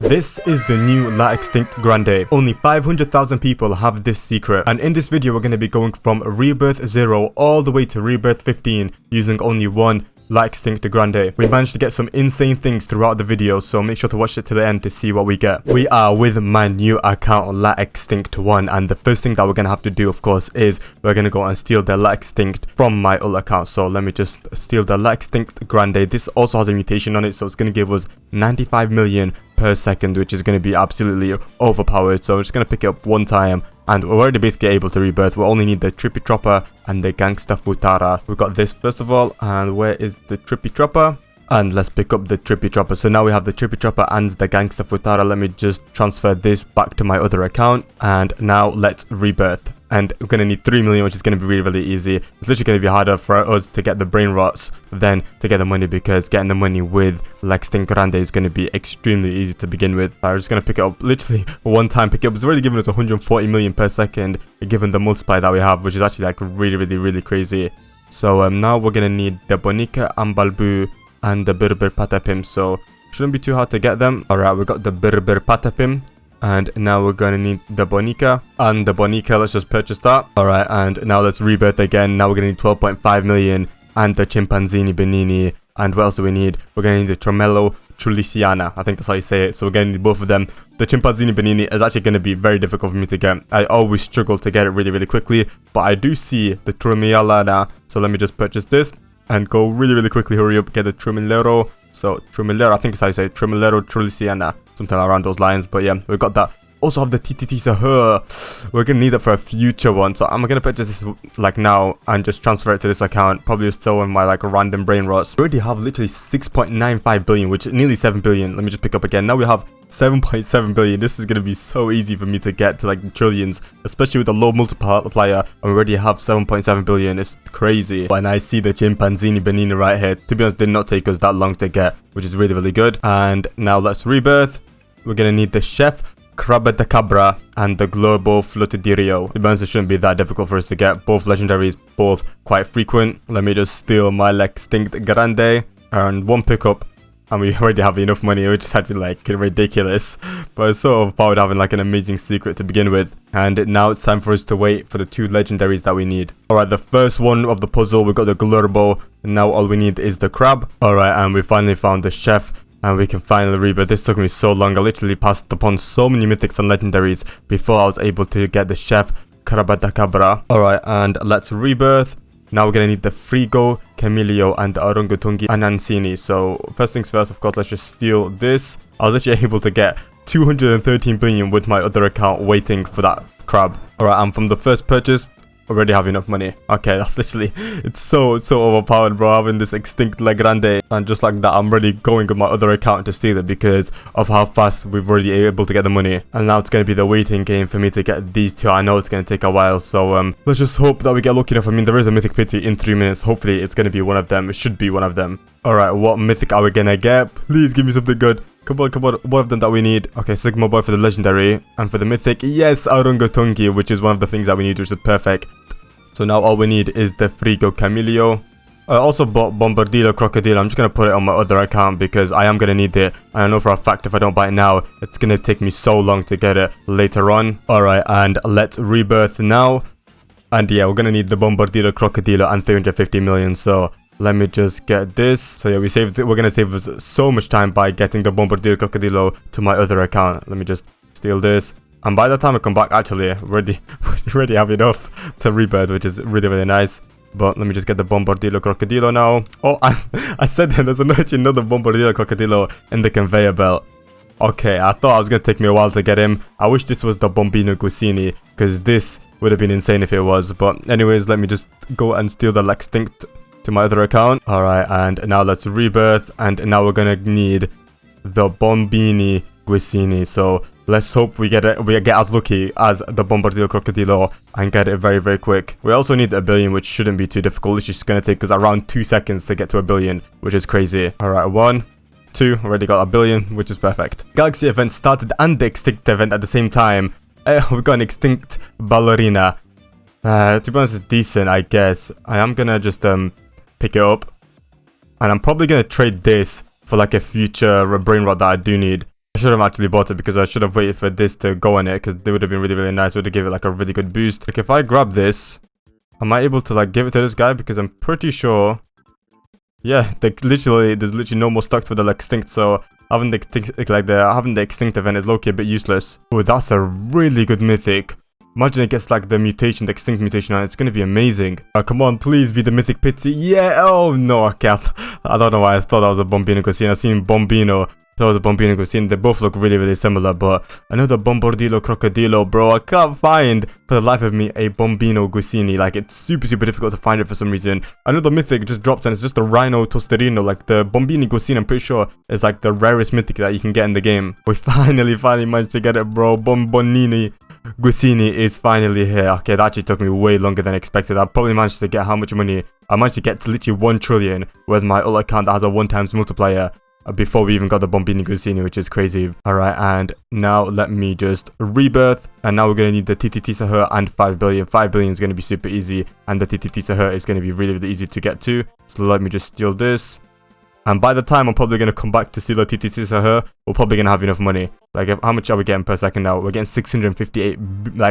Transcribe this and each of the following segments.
This is the new Extinct Grande. Only 500,000 people have this secret, and in this video we're going to be going from Rebirth 0 all the way to Rebirth 15 using only one Extinct Grande. We managed to get some insane things throughout the video, so make sure to watch it to the end to see what we get. We are with my new account Extinct 1, and the first thing that we're going to have to do, of course, is we're going to go and steal the Extinct from my old account. So let me just steal the Extinct Grande. This also has a mutation on it, so it's going to give us 95 million per second, which is going to be absolutely overpowered. So I'm just going to pick it up one time, and we're already basically able to rebirth. We only need the Trippy Chopper and the Gangsta Futara. We got this first of all, and where is the Trippy Chopper? And let's pick up the Trippy Chopper. So now we have the Trippy Chopper and the Gangsta Futara. Let me just transfer this back to my other account, and now let's rebirth. And we're going to need 3 million, which is going to be really easy. It's literally going to be harder for us to get the Brainrots than to get the money, because getting the money with Extinct Grande is going to be extremely easy to begin with. I'm just going to pick it up literally one time. Pick it up. It's already giving us 140 million per second, given the multiplier that we have, which is actually like really crazy. So now we're going to need the Bonica and Balbu and the Birbir Patapim. So shouldn't be too hard to get them. Alright, we got the Birbir Patapim. And now we're going to need the Bonica. And the Bonica, let's just purchase that. Alright, and now let's rebirth again. Now we're going to need 12.5 million. And the Chimpanzini Benini. And what else do we need? We're going to need the Tromello Truliciana. I think that's how you say it. So we're going to need both of them. The Chimpanzini Benini is actually going to be very difficult for me to get. I always struggle to get it really quickly. But I do see the Trumillana. So let me just purchase this. And go really quickly. Hurry up, get the Trumillero. So Trumillero, I think it's how you say it. Trumillero Truliciana. Something around those lines. But yeah, we got that. Also have the TTT Sahur. We're gonna need it for a future one. So I'm gonna purchase this like now and just transfer it to this account. Probably still in my like random brain rots. We already have literally 6.95 billion, which is nearly 7 billion. Let me just pick up again. Now we have 7.7 billion. This is gonna be so easy for me to get to like the trillions, especially with the low multiplier. And we already have 7.7 billion. It's crazy. And I see the Chimpanzini Benini right here. To be honest, did not take us that long to get, which is really good. And now let's rebirth. We're gonna need the Chef Crabadacabra and the Globo Flotadirio. To be honest, it shouldn't be that difficult for us to get. Both legendaries, both quite frequent. Let me just steal my Extinct Grande and one pickup. And we already have enough money, which is actually like ridiculous. But it's so overpowered having like an amazing secret to begin with. And now it's time for us to wait for the 2 legendaries that we need. Alright, the first one of the puzzle, we got the Glurbo. And now all we need is the crab. Alright, and we finally found the Chef. And we can finally rebirth. This took me so long. I literally passed upon so many mythics and legendaries before I was able to get the Chef Crabadacabra. Alright, and let's rebirth. Now we're going to need the Frigo, Camilio, and the Orangutungi Anansini. So first things first, of course, let's just steal this. I was actually able to get 213 billion with my other account waiting for that crab. Alright, and from the first purchase, already have enough money. Okay, that's literally, it's so overpowered, bro, having this Extinct Grande. And just like that, I'm already going with my other account to steal it because of how fast we've already able to get the money. And now it's going to be the waiting game for me to get these 2. I know it's going to take a while, so let's just hope that we get lucky enough. I mean, there is a mythic pity in 3 minutes. Hopefully it's going to be one of them. It should be one of them. Alright, what mythic are we going to get? Please give me something good. Come on, one of them that we need. Okay, Sigma Boy for the legendary. And for the mythic, yes, Orangutungi, which is one of the things that we need, which is perfect. So now all we need is the Frigo Camilio. I also bought Bombardillo Crocodile. I'm just going to put it on my other account because I am going to need it. And I know for a fact if I don't buy it now, it's going to take me so long to get it later on. Alright, and let's rebirth now. And yeah, we're going to need the Bombardillo Crocodile and 350 million. So let me just get this. So yeah, we're going to save us so much time by getting the Bombardillo Crocodilo to my other account. Let me just steal this. And by the time I come back, actually, we already have enough to rebirth, which is really nice. But let me just get the Bombardillo Crocodilo now. Oh, I said that there's actually another Bombardillo Crocodilo in the conveyor belt. Okay, I thought it was going to take me a while to get him. I wish this was the Bombino Guccini, because this would have been insane if it was. But anyways, let me just go and steal the Extinct to my other account. Alright, and now let's rebirth. And now we're going to need the Bombini Guccini. So let's hope we get as lucky as the Bombardillo Crocodilo and get it very quick. We also need a billion, which shouldn't be too difficult. It's just going to take us around 2 seconds to get to a billion, which is crazy. Alright, 1, 2, already got a billion, which is perfect. Galaxy event started and the Extinct event at the same time. We've got an Extinct Ballerina. To be honest, it's decent, I guess. I am going to just pick it up. And I'm probably going to trade this for like a future Brainrot that I do need. I should have actually bought it because I should have waited for this to go on it because they would have been really, really nice. It would have given it like a really good boost. Like if I grab this, am I able to like give it to this guy? Because I'm pretty sure, yeah, there's literally no more stock for the extinct. So having the extinct event is low-key a bit useless. Oh, that's a really good mythic. Imagine it gets like the mutation, the extinct mutation, and it's gonna be amazing. Come on, please be the mythic pitsy. Yeah. Oh no, I don't know why I thought that was a Bombino Cuisine. I seen Bombino. That was a Bombino Cuisine. They both look really, really similar, but another Bombardilo Crocodilo, bro. I can't find, for the life of me, a Bombino Cuisine. Like, it's super, super difficult to find it for some reason. Another mythic just dropped, and it's just a Rhino Tosterino. Like, the Bombini Cuisine, I'm pretty sure, is like the rarest mythic that you can get in the game. We finally managed to get it, bro. Bombonini Guisini is finally here. Okay, that actually took me way longer than expected. I probably managed to get how much money? I managed to get to literally 1 trillion with my ult account that has a 1x multiplier before we even got the Bombini Guisini, which is crazy. Alright, and now let me just rebirth. And now we're going to need the TTT Sahur and 5 billion. 5 billion is going to be super easy, and the TTT Sahur is going to be really, really easy to get to. So let me just steal this. And by the time I'm probably going to come back to steal the TTT Sahur, we're probably going to have enough money. Like, how much are we getting per second now? We're getting 658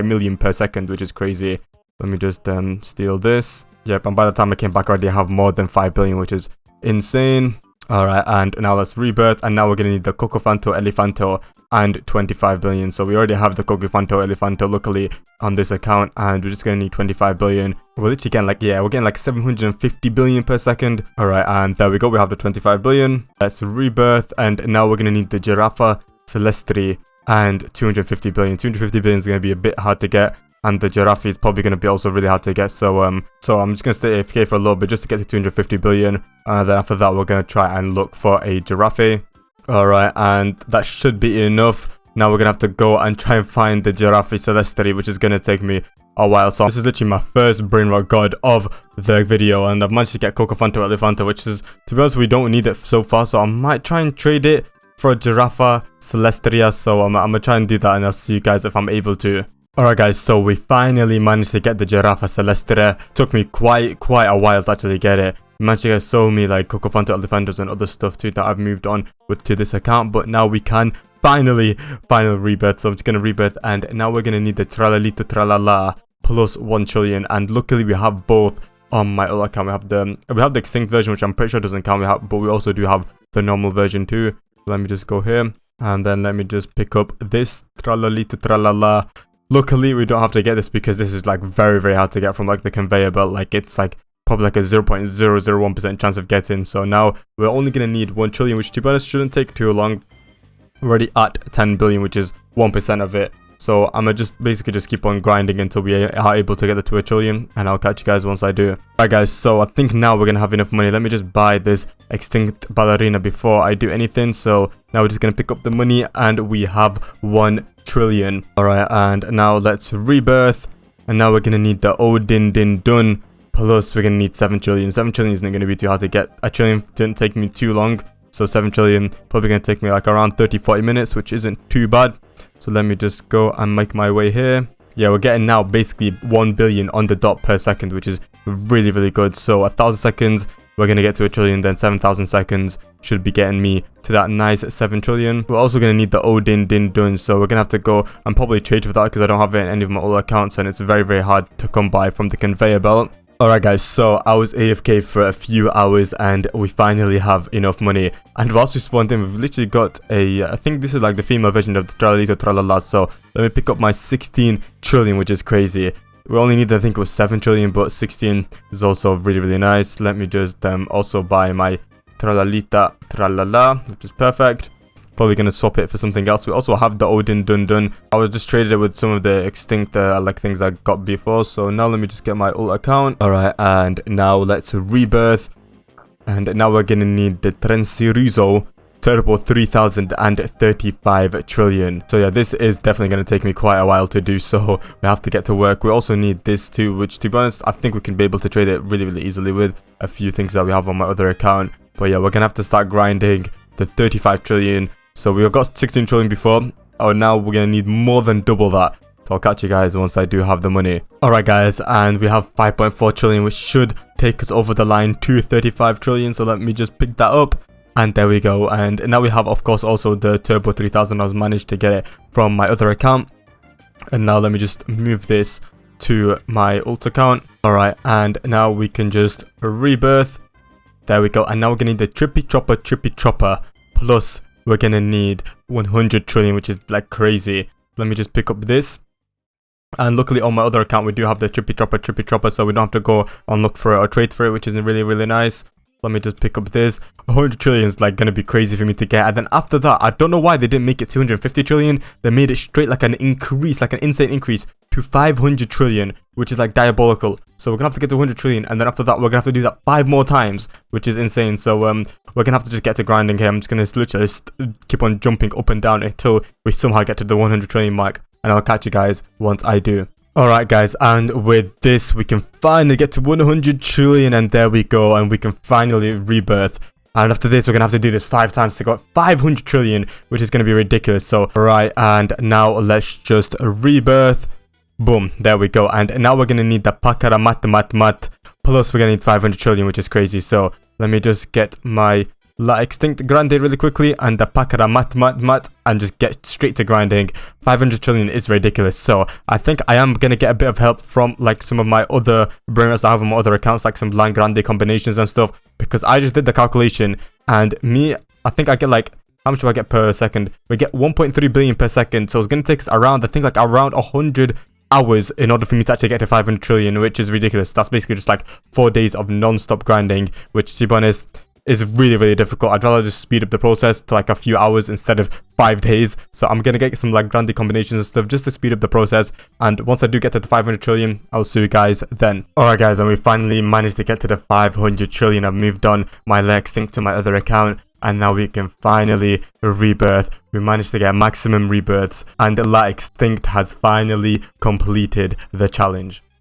million per second, which is crazy. Let me just steal this. Yep, and by the time I came back, I already have more than 5 billion, which is insane. Alright, and now let's rebirth, and now we're going to need the Cocofanto Elefanto and 25 billion. So we already have the Cocofanto Elefanto luckily on this account, and we're just going to need 25 billion. We're literally getting like, yeah, we're getting like 750 billion per second. Alright, and there we go, we have the 25 billion. Let's rebirth, and now we're going to need the Giraffa Celestri and 250 billion. 250 billion is going to be a bit hard to get. And the giraffe is probably going to be also really hard to get. So I'm just going to stay AFK for a little bit just to get to 250 billion. And then after that, we're going to try and look for a giraffe. Alright, and that should be enough. Now we're going to have to go and try and find the Giraffe Celestri, which is going to take me a while. So this is literally my first Brainrot God of the video. And I've managed to get Cocofanto Elefanto, which is, to be honest, we don't need it so far. So I might try and trade it for a Giraffa Celestria. So I'm going to try and do that, and I'll see you guys if I'm able to. Alright guys, so we finally managed to get the Giraffa Celestria. Took me quite a while to actually get it. We managed to get so many like Cocofanto Elefantos and other stuff too that I've moved on to this account. But now we can finally rebirth. So I'm just going to rebirth, and now we're going to need the Tralalito Tralala plus 1 trillion. And luckily we have both on my other account. We have the extinct version, which I'm pretty sure doesn't count. But we also do have the normal version too. So let me just go here, and then let me just pick up this Tralalito Tralala. Luckily, we don't have to get this because this is like very hard to get from like the conveyor belt. Like it's like probably like a 0.001% chance of getting. So now we're only going to need 1 trillion, which to be honest shouldn't take too long. We're already at 10 billion, which is 1% of it. So I'm going to just basically just keep on grinding until we are able to get to 1 trillion. And I'll catch you guys once I do. Alright guys, so I think now we're going to have enough money. Let me just buy this extinct ballerina before I do anything. So now we're just going to pick up the money, and we have 1 trillion. Alright, and now let's rebirth. And now we're going to need the Odin Din Dun. Plus we're going to need 7 trillion. 7 trillion isn't going to be too hard to get. A trillion didn't take me too long. So 7 trillion probably going to take me like around 30-40 minutes, which isn't too bad. So let me just go and make my way here. Yeah, we're getting now basically 1 billion on the dot per second, which is really good. So 1,000 seconds, we're going to get to 1 trillion. Then 7,000 seconds should be getting me to that nice 7 trillion. We're also going to need the Odin Din Dun. So we're going to have to go and probably trade for that because I don't have it in any of my other accounts, and it's very hard to come by from the conveyor belt. Alright guys, so I was AFK for a few hours, and we finally have enough money. And whilst we spawned in, we've literally got a, I think this is like the female version of the Tralalito Tralala. So let me pick up my 16 trillion, which is crazy. We only need, I think it was 7 trillion, but 16 is also really nice. Let me just also buy my Tralalita Tralala, which is perfect. Probably going to swap it for something else. We also have the Odin Dun Dun. I was just traded it with some of the extinct like things I got before. So now let me just get my ult account. Alright, and now let's rebirth. And now we're going to need the Transirizo Turbo 3035 trillion. So yeah, this is definitely going to take me quite a while to do, so we have to get to work. We also need this too, which to be honest, I think we can be able to trade it really easily with a few things that we have on my other account. But yeah, we're going to have to start grinding the 35 trillion. So we got 16 trillion before. Oh, now we're going to need more than double that. So I'll catch you guys once I do have the money. Alright guys, and we have 5.4 trillion, which should take us over the line to 35 trillion. So let me just pick that up. And there we go. And now we have, of course, also the Turbo 3000. I was managed to get it from my other account. And now let me just move this to my ult account. Alright, and now we can just rebirth. There we go. And now we're gonna need the trippy chopper, plus we're gonna need 100 trillion, which is like crazy. Let me just pick up this. And luckily on my other account we do have the trippy chopper, so we don't have to go and look for it or trade for it, which is really nice. Let me just pick up this. 100 trillion is like gonna be crazy for me to get. And then after that, I don't know why they didn't make it 250 trillion. They made it straight like an increase, like an insane increase to 500 trillion, which is like diabolical. So we're gonna have to get to 100 trillion, and then after that we're gonna have to do that 5 more times, which is insane. So we're gonna have to just get to grinding here. I'm just gonna literally keep on jumping up and down until we somehow get to the 100 trillion mark, and I'll catch you guys once I do. Alright guys, and with this we can finally get to 100 trillion, and there we go, and we can finally rebirth. And after this we're gonna have to do this 5 times to go 500 trillion, which is gonna be ridiculous. So alright, and now let's just rebirth. Boom, there we go. And now we're gonna need the pakara mat, plus we're gonna need 500 trillion, which is crazy. So let me just get my Extinct Grande really quickly, and the pakara mat, and just get straight to grinding. 500 trillion is ridiculous. So I think I am gonna get a bit of help from like some of my other brainrots I have on my other accounts, like some land grande combinations and stuff, because I just did the calculation, and I think I get like, how much do I get per second? We get 1.3 billion per second. So it's gonna take us around, I think like around 100 hours in order for me to actually get to 500 trillion, which is ridiculous. That's basically just like 4 days of non-stop grinding, which to be honest is really difficult. I'd rather just speed up the process to like a few hours instead of 5 days. So I'm gonna get some like grande combinations and stuff just to speed up the process, and once I do get to the 500 trillion I'll see you guys then. Alright guys, and we finally managed to get to the 500 trillion. I've moved on my Extinct to my other account, and now we can finally rebirth. We managed to get maximum rebirths, and Extinct has finally completed the challenge.